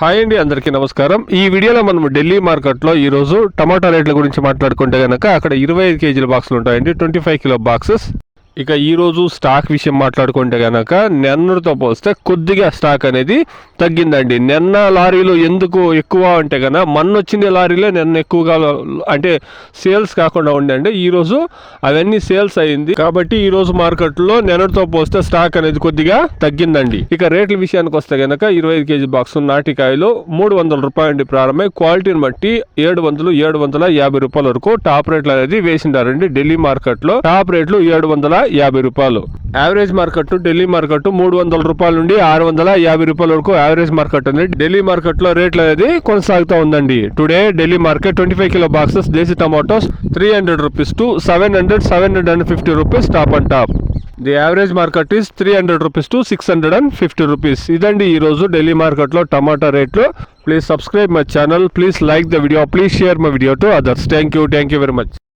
Hi అండి, అందరికీ నమస్కారం. ఈ వీడియోలో మనం ఢిల్లీ మార్కెట్లో ఈరోజు టమాటా రేట్ల గురించి మాట్లాడుకుంటే కనుక అక్కడ 25 కేజీల బాక్సులు ఉంటాయండి, 25 కిలో బాక్సెస్. ఇక ఈరోజు స్టాక్ విషయం మాట్లాడుకుంటే కనుక నిన్నటితో పోస్తే కొద్దిగా స్టాక్ అనేది తగ్గిందండి. నిన్న లారీలు ఎందుకు ఎక్కువ అంటే కనుక మొన్న వచ్చిన లారీలే నిన్న ఎక్కువగా అంటే సేల్స్ కాకుండా ఉండండి. ఈరోజు అవన్నీ సేల్స్ అయింది కాబట్టి ఈరోజు మార్కెట్లో నిన్నటితో పోస్తే స్టాక్ అనేది కొద్దిగా తగ్గిందండి. ఇక రేట్ల విషయానికి వస్తే కనుక 25 కేజీ బాక్స్ నాటికాయలు 300 రూపాయల నుండి ప్రారంభమై క్వాలిటీని బట్టి 750 రూపాయల వరకు టాప్ రేట్లు అనేది వేసిండారండి. ఢిల్లీ మార్కెట్లో టాప్ రేట్లు 750 రూపాయలు. యావరేజ్ మార్కెట్ ఢిల్లీ మార్కెట్ 300 రూపాయల నుండి 650 రూపాయల వరకు యావరేజ్ మార్కెట్ ఉంది. ఢిల్లీ మార్కెట్ లో రేట్లు అనేది కొనసాగుతూ ఉందండి. Today Delhi market 25 kilo boxes desi tomatoes 300 rupees to 750 rupees top and top. The average market is 300 rupees to 650 rupees. ఇదండి ఈ రోజు ఢిల్లీ మార్కెట్ లో టమాటా రేట్లు. Please subscribe my channel, please like the video, please share my video to others. Thank you very much.